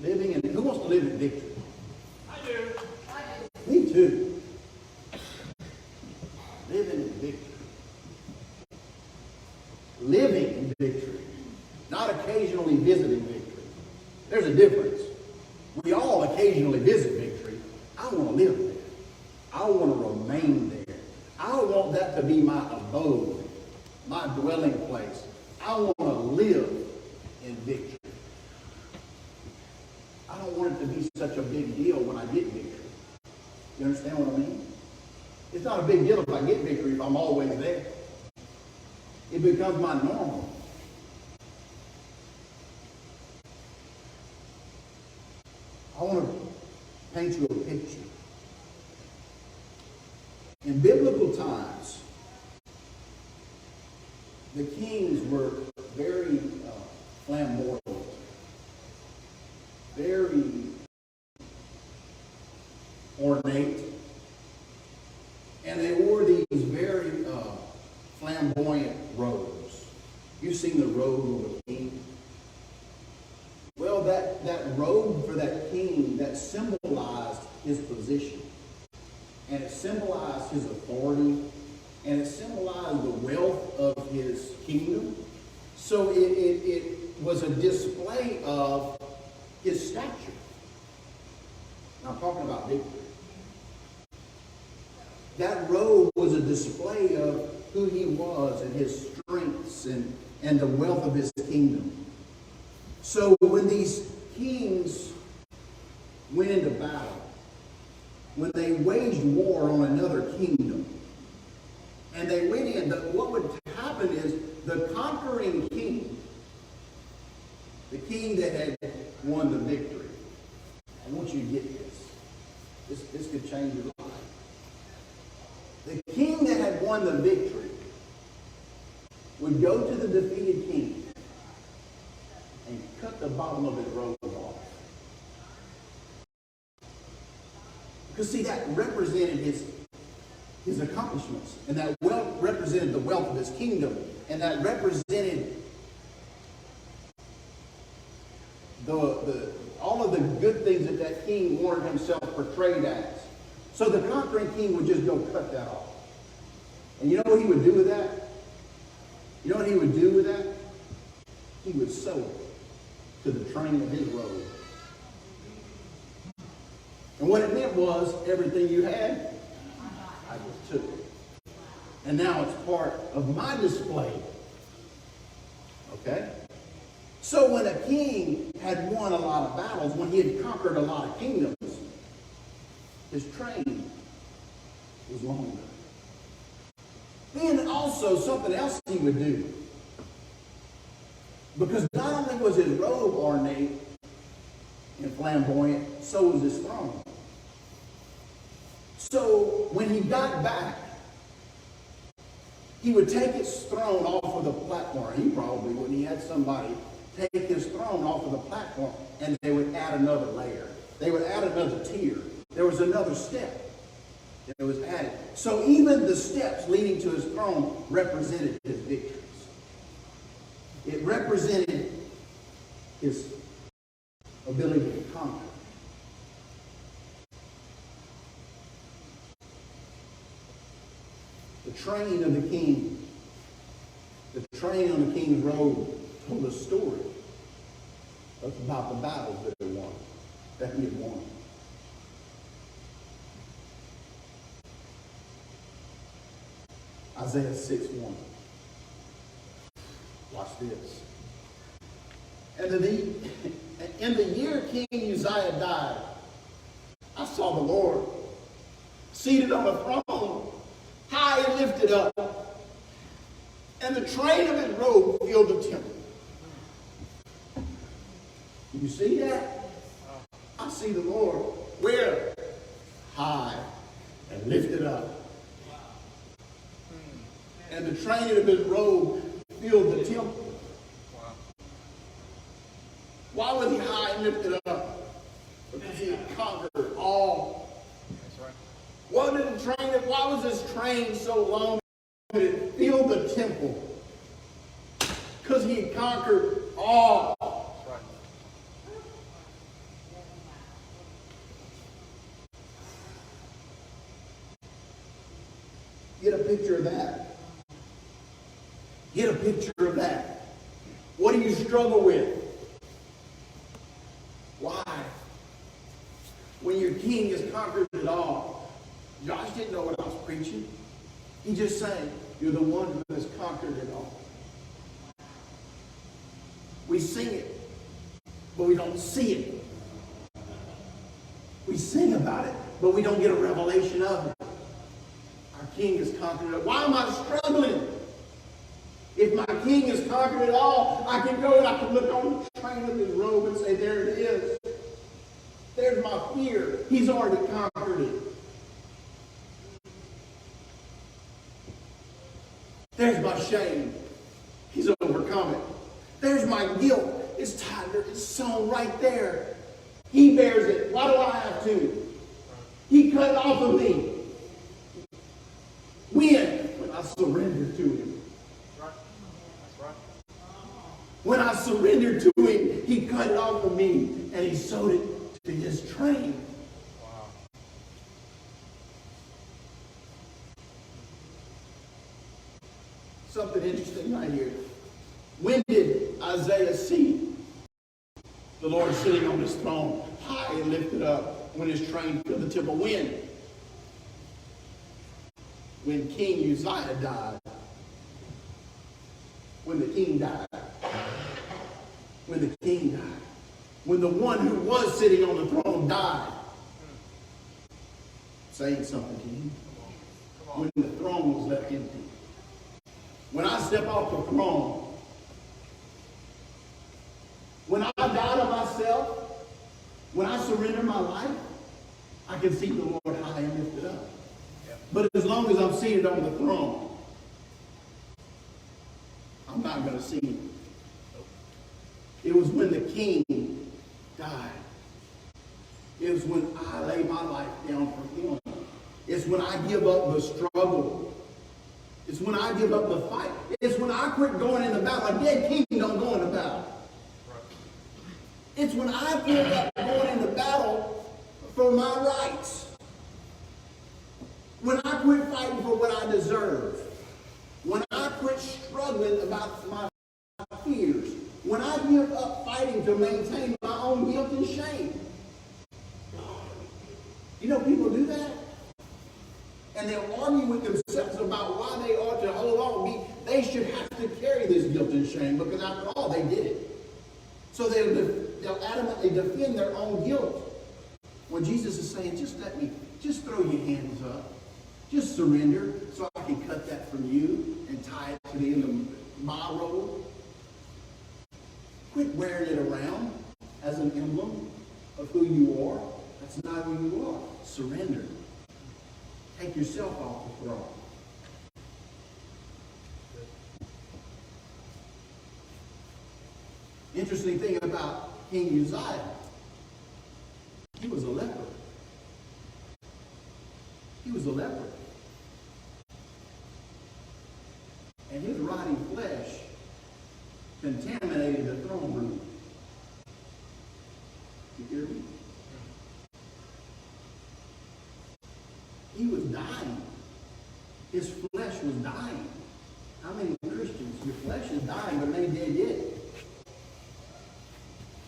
Living in, who wants to live in victory? I do. Me too. Living in victory. Living in victory. Not occasionally visiting victory. There's a difference. We all occasionally visit victory. I want to live there. I want to remain there. I want that to be my abode, my dwelling place. I want to live in victory. I don't want it to be such a big deal when I get victory. You understand what I mean? It's not a big deal if I get victory if I'm always there. It becomes my normal. I want to paint you a picture. In biblical times, the kings were very flamboyant, very ornate, and they wore these very flamboyant robes. You've seen the robe of a king. Well, that robe for that king, that symbolized his position. And it symbolized his authority. And it symbolized the wealth of his kingdom. So it was a display of his stature. Now I'm talking about victory. That robe was a display of who he was and his strengths and the wealth of his kingdom. So when these kings went into battle, when they waged war on another kingdom, and they went in, what would happen is the conquering king, the king that had won the victory, I want you to get this. This could change your life. The king that had won the victory would go to the defeated king and cut the bottom of his robe off. Because see, that represented his accomplishments, and that represented the wealth of his kingdom, and that represented all of the good things that king wanted himself portrayed as. So the conquering king would just go cut that off. And you know what he would do with that? You know what he would do with that? He would sew it to the train of his robe. And what it meant was, everything you had, I just took it. And now it's part of my display. Okay? So when a king had won a lot of battles, when he had conquered a lot of kingdoms, his train was longer. Then also something else he would do. Because not only was his robe ornate and flamboyant, so was his throne. So when he got back, he would take his throne off of the platform. He probably wouldn't. He had somebody take his throne off of the platform, and they would add another layer. They would add another tier. There was another step that was added. So even the steps leading to his throne represented his victories. It represented his ability to conquer. The train of the king, the train on the king's robe told a story about the battles that he won, that he had won. Isaiah 6:1. Watch this. And in the year King Uzziah died, I saw the Lord seated on a throne, high and lifted up, and the train of his robe filled the temple. You see that? I see the Lord where? High and lifted up. And the train of his robe filled the temple. Why was he high and lifted up? Because he had conquered all. That's right. Why was his train so long that it filled the temple? Because he had conquered all. That's right. Get a picture of that. Get a picture of that. What do you struggle with? Why? When your king has conquered it all. Josh didn't know what I was preaching. He just sang, you're the one who has conquered it all. We sing it, but we don't see it. We sing about it, but we don't get a revelation of it. Our king has conquered it. Why am I struggling? If my king has conquered it all, I can go and I can look on the train of his robe and say, there it is. There's my fear. He's already conquered it. There's my shame. He's overcome it. There's my guilt. It's tied. It's sewn right there. He bears it. Why do I have to? He cut it off of me. When I surrender to him. That's right. When I surrendered to him, he cut it off of me and he sewed it to his train. Wow. Something interesting right here. When did Isaiah see the Lord sitting on his throne, high and lifted up, when his train filled the temple? When King Uzziah died. When the king died. When the king died. When the one who was sitting on the throne died. Saying something to you. When the throne was left empty. When I step off the throne, when I die to myself, when I surrender my life, I can see the Lord high and lifted up. But as long as I'm seated on the throne, I'm not going to see him. It was when the king died. It was when I lay my life down for him. It's when I give up the struggle. It's when I give up the fight. It's when I quit going in the battle. A dead king don't go in the battle. It's when I give up going in the battle for my rights. When I quit fighting for what I deserve. When I quit struggling about my fears. When I give up fighting to maintain my own guilt and shame. You know people do that? And they'll argue with themselves about why they ought to hold on. They should have to carry this guilt and shame because after all, they did it. So they'll adamantly defend their own guilt. When Jesus is saying, just throw your hands up. Just surrender so I can cut that from you and tie it to the end of my robe. Quit wearing it around as an emblem of who you are. That's not who you are. Surrender. Take yourself off the throne. Interesting thing about King Uzziah, he was a leper. He was a leper. And his rotting flesh contaminated the throne room. You hear me? He was dying. His flesh was dying. How many Christians, your flesh is dying, but they dead yet?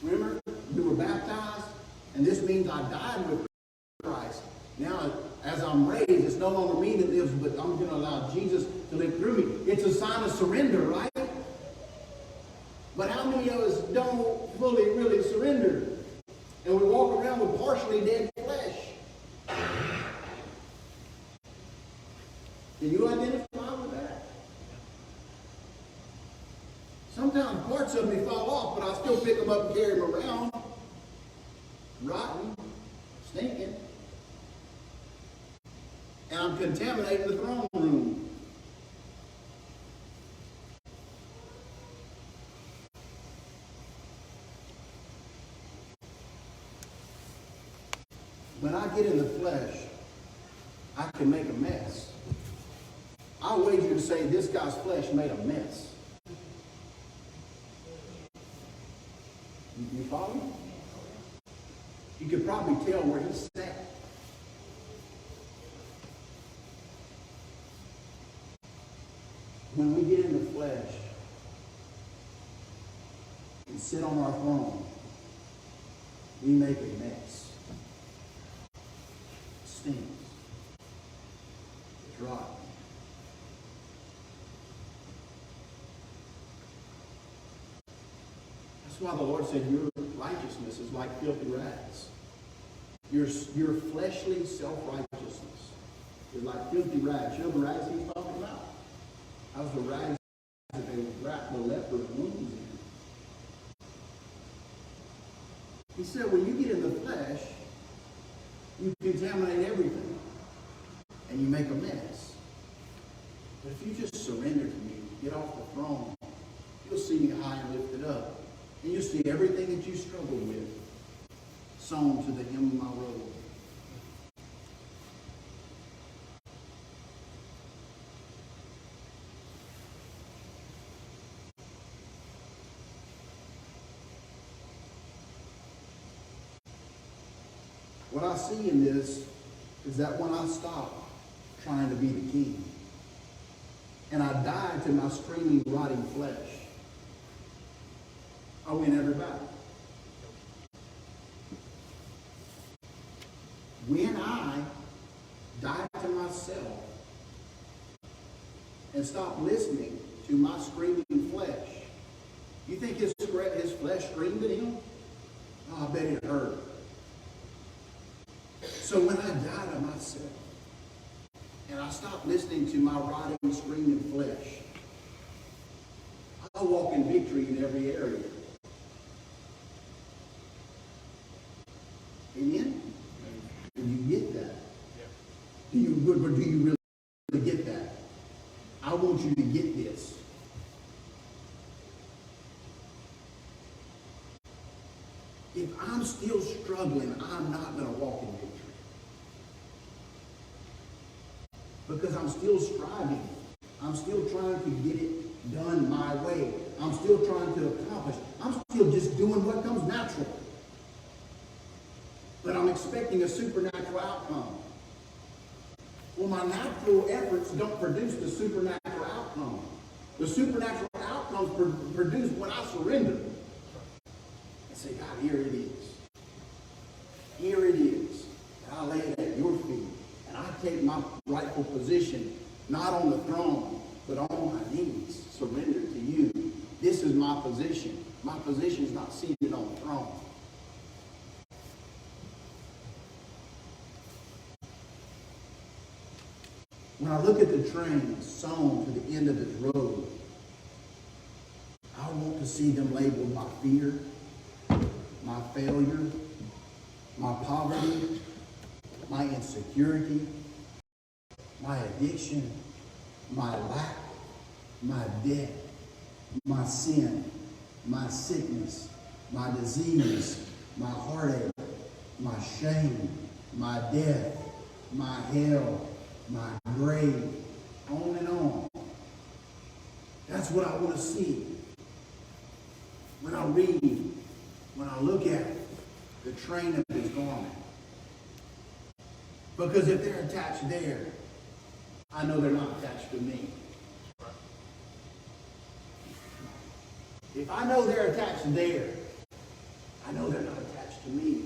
Remember, we were baptized, and this means I died with Christ. Now, as I'm raised, it's no longer me that lives, but I'm going to allow Jesus to live through me. It's a sign of surrender, right? But how many of us don't fully, really surrender? And we walk around with partially dead flesh. Can you identify with that? Sometimes parts of me fall off, but I still pick them up and carry them around. Rotten, stinking. And I'm contaminating the throne room. When I get in the flesh, I can make a mess. I'll wager to say this guy's flesh made a mess. You follow me? You could probably tell where he sat. flesh and sit on our throne, we make a mess. It stinks. It's rotten. That's why the Lord said your righteousness is like filthy rags. Your fleshly self-righteousness is like filthy rags. You know the rags he's talking about? That was the rags that they wrapped the leper's wounds in. He said when you get in the flesh, you contaminate everything. And you make a mess. But if you just surrender to me, get off the throne, you'll see me high and lifted up. And you'll see everything that you struggle with sewn to the hem of my robe. What I see in this is that when I stop trying to be the king and I die to my screaming, rotting flesh, I win every battle. When I die to myself and stop listening to my screaming flesh, you think his flesh screamed at him? Oh, I bet it hurt. So when I die to myself and I stop listening to my rotting, screaming flesh, I walk in victory in every area. Amen? Do you get that? Do you really get that? I want you to get this. If I'm still struggling, I'm not going to walk in victory. Because I'm still striving. I'm still trying to get it done my way. I'm still trying to accomplish. I'm still just doing what comes natural. But I'm expecting a supernatural outcome. Well, my natural efforts don't produce the supernatural outcome. The supernatural outcomes produced when I surrender. And say, God, here it is. Here it is. And I lay it at your feet. And I take my rightful position, not on the throne, but on my knees, surrender to you. This is my position. My position is not seated on the throne. When I look at the train sewn to the end of its road, I want to see them labeled my fear, my failure, my poverty, my insecurity, my addiction, my lack, my debt, my sin, my sickness, my disease, my heartache, my shame, my death, my hell, my grave, on and on. That's what I want to see. When I read, when I look at the train of his garment. Because if they're attached there, I know they're not attached to me. If I know they're attached there, I know they're not attached to me.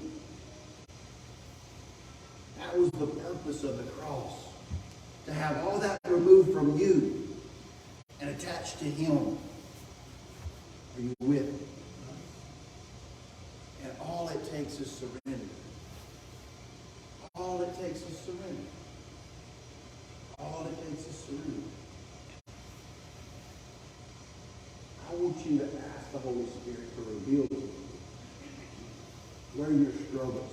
That was the purpose of the cross. To have all that removed from you and attached to him. Are you with me? And all it takes is surrender. All it takes is surrender. All it takes is surrender. I want you to ask the Holy Spirit to reveal to you where your struggles are.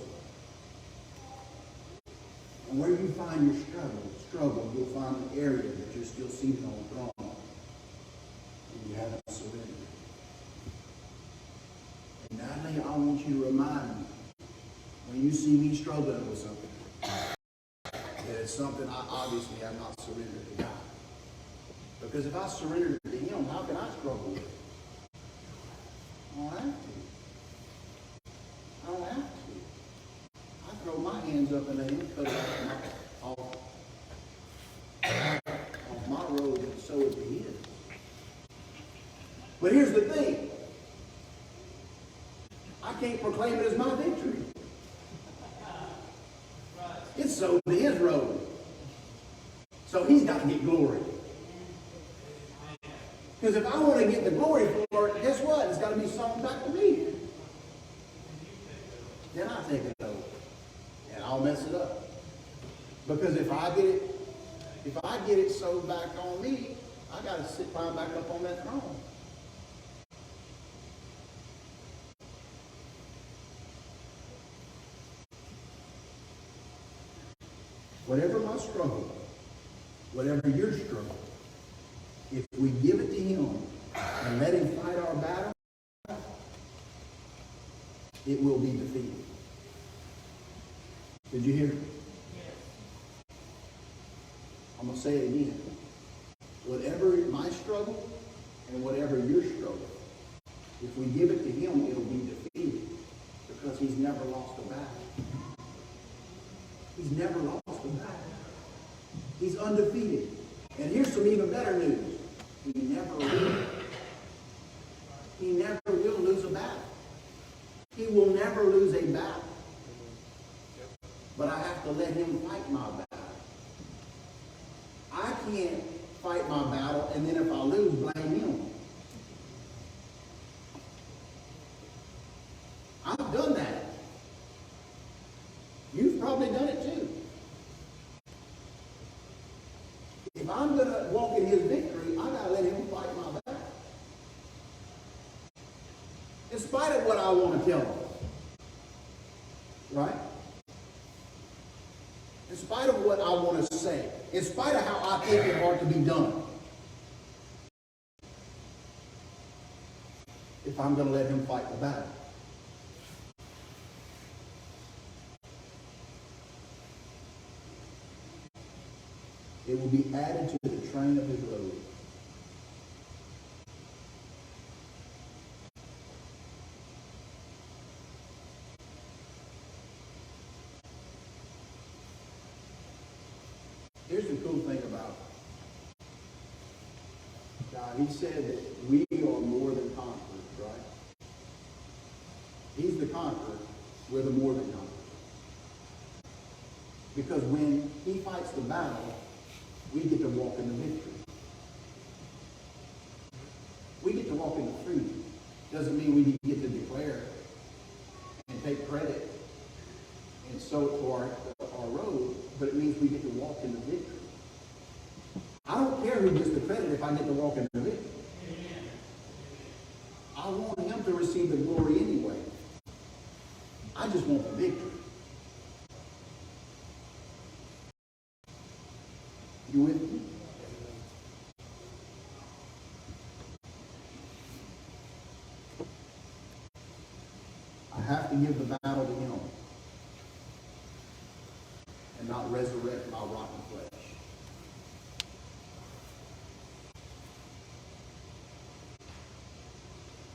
And where you find your struggle, you'll find an area that you're still seated on the throne. And you haven't surrendered. And Natalie, I want you to remind me, when you see me struggling with something, that it's something I obviously have not surrendered to God. Because if I surrender to him, how can I struggle with it? I don't have to. I don't have to. I throw my hands up in the air and cut it off my robe and sew it to his. the thing. I can't proclaim it as my victory. It's sold to his road. So he's got to get glory. Because if I want to get the glory for it, guess what? It's got to be sown back to me. Then I take it over. And I'll mess it up. Because if I get it sowed back on me, I got to climb back up on that throne. Whatever my struggle, whatever your struggle, if we give it to him and let him fight our battle, it will be defeated. Did you hear me? Yes. I'm going to say it again. Whatever my struggle and whatever your struggle, if we give it to him, it'll be defeated because he's never lost a battle. He's never lost a battle. He's undefeated. And here's some even better news. He never will. He never will lose a battle. He will never lose a battle. But I have to let him fight my battle. I can't fight my battle and then if I lose, blame him. I've done that. You've probably done it too. If I'm going to walk in his victory, I got to let him fight my battle. In spite of what I want to tell him. Right? In spite of what I want to say. In spite of how I think it ought to be done. If I'm going to let him fight the battle. It will be added to the train of his robe. Here's the cool thing about God. He said that we are more than conquerors, right? He's the conqueror. We're the more than conquerors. Because when he fights the battle, we get to walk in the victory. We get to walk in the freedom. Doesn't mean we get to declare and take credit and sow it for our road, but it means we get to walk in the victory. I don't care who gets the credit if I get to walk in the victory. I want him to receive the glory anyway. I just want the victory. You with me? I have to give the battle to him and not resurrect my rotten flesh.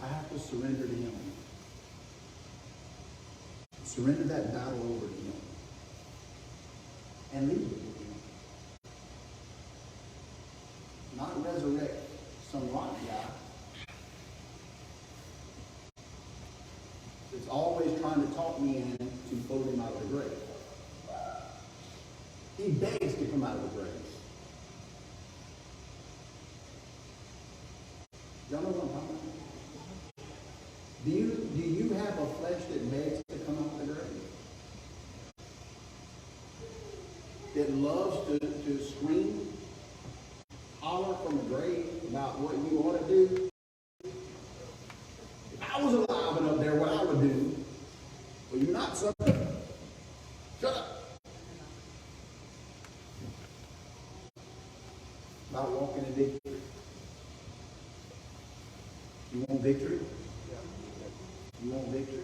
I have to surrender to him. Surrender that battle over to him. And leave it. Not resurrect some rotten guy that's always trying to talk me into float him out of the grave. He begs to come out of the grave. Y'all know what I'm talking about? Do you have a flesh that begs to come out of the grave? That loves to scream? Holler from the grave about what you ought to do. If I was alive and up there, what I would do. Well, you're not something. Shut up. About walking in victory. You want victory? You want victory?